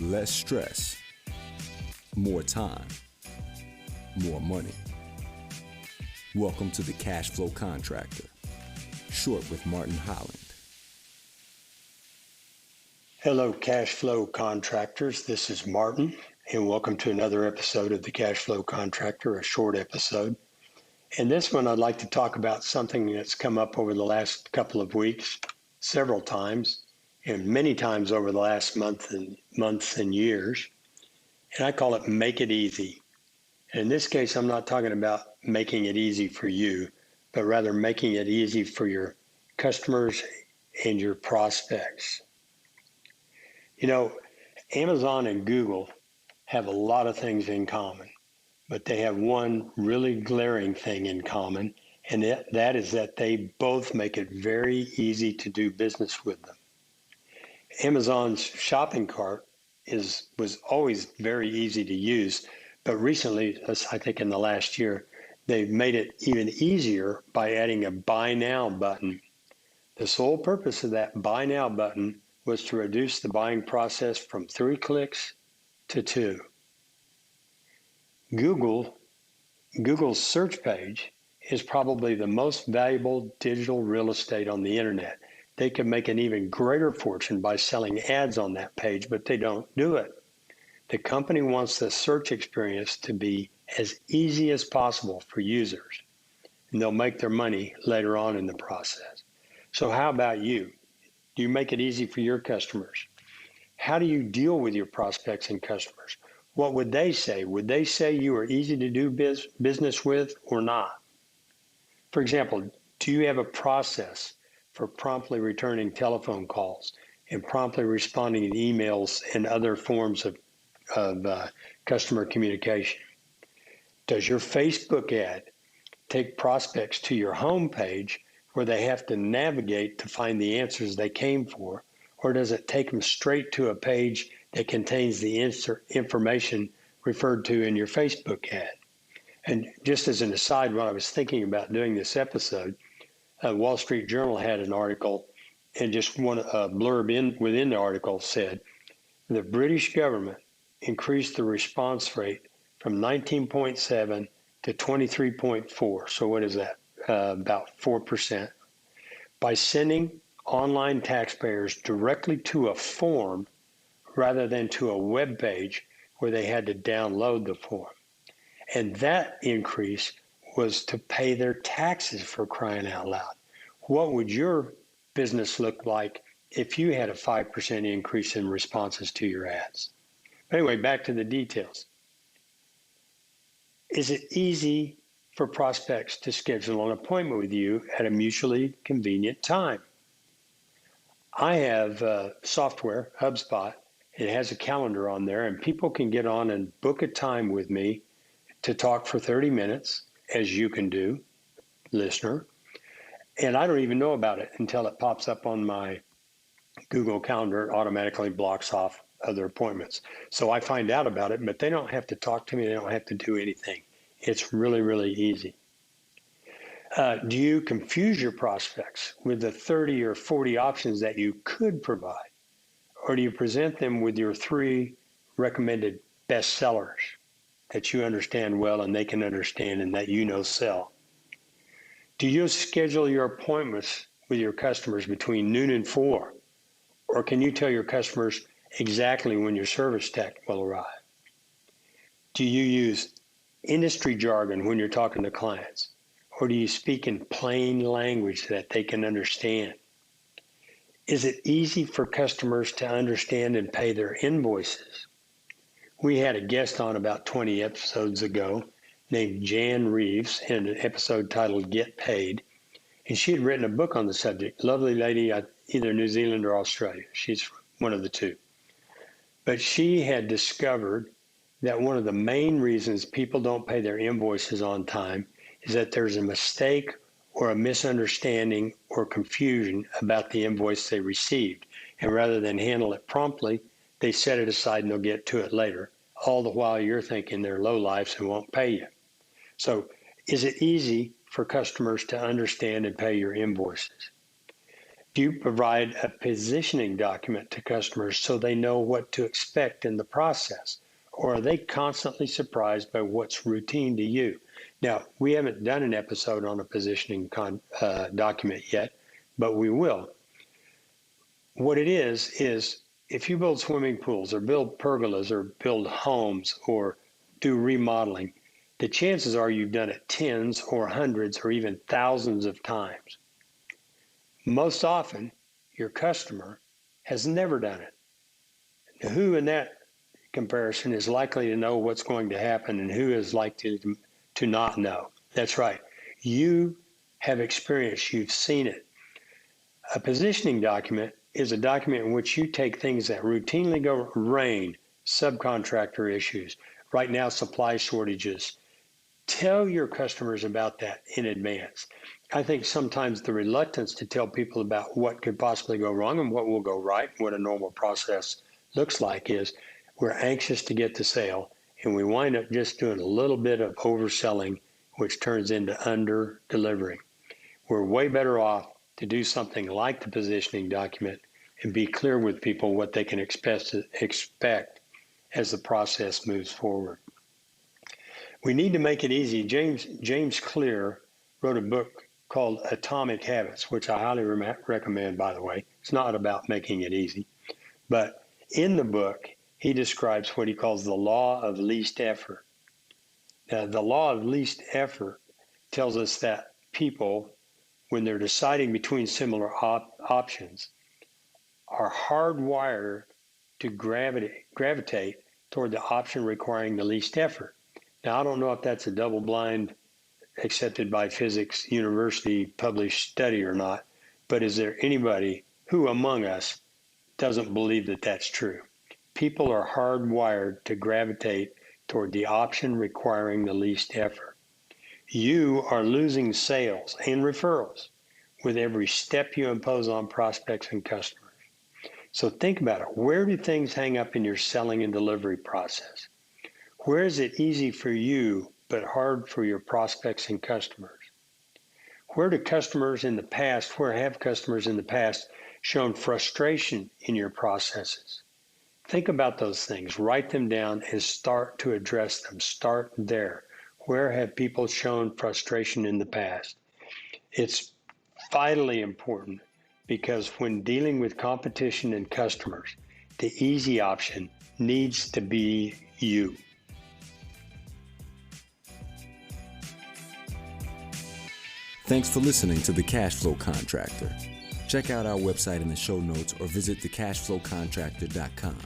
Less stress, more time, more money. Welcome to the Cash Flow Contractor, short with Martin Holland. Hello, Cash Flow Contractors. This is Martin, and welcome to another episode of the Cash Flow Contractor, a short episode. In this one, I'd like to talk about something that's come up over the last couple of weeks, several times, and many times over the last months and years. And I call it make it easy. And in this case, I'm not talking about making it easy for you, but rather making it easy for your customers and your prospects. You know, Amazon and Google have a lot of things in common, but they have one really glaring thing in common, and that is that they both make it very easy to do business with them. Amazon's shopping cart was always very easy to use, but recently, I think in the last year, they've made it even easier by adding a buy now button. The sole purpose of that buy now button was to reduce the buying process from 3 clicks to 2. Google's search page is probably the most valuable digital real estate on the internet. They could make an even greater fortune by selling ads on that page, but they don't do it. The company wants the search experience to be as easy as possible for users, and they'll make their money later on in the process. So how about you? Do you make it easy for your customers? How do you deal with your prospects and customers? What would they say? Would they say you are easy to do business with or not? For example, do you have a process for promptly returning telephone calls and promptly responding to emails and other forms of customer communication? Does your Facebook ad take prospects to your home page where they have to navigate to find the answers they came for, or does it take them straight to a page that contains the information referred to in your Facebook ad? And just as an aside, when I was thinking about doing this episode, Wall Street Journal had an article, and just one blurb within the article said, the British government increased the response rate from 19.7 to 23.4. So what is that? About 4%. By sending online taxpayers directly to a form rather than to a web page where they had to download the form. And that increase was to pay their taxes, for crying out loud. What would your business look like if you had a 5% increase in responses to your ads? Anyway, back to the details. Is it easy for prospects to schedule an appointment with you at a mutually convenient time? I have software, HubSpot. It has a calendar on there, and people can get on and book a time with me to talk for 30 minutes, as you can do, listener. And I don't even know about it until it pops up on my Google Calendar. It automatically blocks off other appointments. So I find out about it, but they don't have to talk to me. They don't have to do anything. It's really, really easy. Do you confuse your prospects with the 30 or 40 options that you could provide? Or do you present them with your 3 recommended bestsellers that you understand well and they can understand and that you know sell? Do you schedule your appointments with your customers between noon and 4? Or can you tell your customers exactly when your service tech will arrive? Do you use industry jargon when you're talking to clients? Or do you speak in plain language that they can understand? Is it easy for customers to understand and pay their invoices? We had a guest on about 20 episodes ago named Jan Reeves in an episode titled Get Paid, and she had written a book on the subject. Lovely lady, either New Zealand or Australia. She's one of the two. But she had discovered that one of the main reasons people don't pay their invoices on time is that there's a mistake or a misunderstanding or confusion about the invoice they received. And rather than handle it promptly, they set it aside and they'll get to it later, all the while you're thinking they're lowlifes and won't pay you. So is it easy for customers to understand and pay your invoices? You provide a positioning document to customers so they know what to expect in the process, or are they constantly surprised by what's routine to you? Now, we haven't done an episode on a positioning document yet, but we will. What it is if you build swimming pools or build pergolas or build homes or do remodeling, the chances are you've done it tens or hundreds or even thousands of times. Most often, your customer has never done it. Who in that comparison is likely to know what's going to happen and who is likely to not know? That's right. You have experience, you've seen it. A positioning document is a document in which you take things that routinely go rain, subcontractor issues, right now supply shortages. Tell your customers about that in advance. I think sometimes the reluctance to tell people about what could possibly go wrong and what will go right, what a normal process looks like, is we're anxious to get the sale and we wind up just doing a little bit of overselling, which turns into under delivering. We're way better off to do something like the positioning document and be clear with people what they can expect as the process moves forward. We need to make it easy. James Clear wrote a book called Atomic Habits, which I highly recommend, by the way. It's not about making it easy. But in the book, he describes what he calls the law of least effort. Now, the law of least effort tells us that people, when they're deciding between similar options, are hardwired to gravitate toward the option requiring the least effort. Now, I don't know if that's a double-blind, accepted by physics university published study or not, but is there anybody who among us doesn't believe that that's true? People are hardwired to gravitate toward the option requiring the least effort. You are losing sales and referrals with every step you impose on prospects and customers. So think about it. Where do things hang up in your selling and delivery process? Where is it easy for you but hard for your prospects and customers? Where have customers in the past shown frustration in your processes? Think about those things, write them down, and start to address them. Start there. Where have people shown frustration in the past? It's vitally important because when dealing with competition and customers, the easy option needs to be you. Thanks for listening to The Cashflow Contractor. Check out our website in the show notes or visit thecashflowcontractor.com.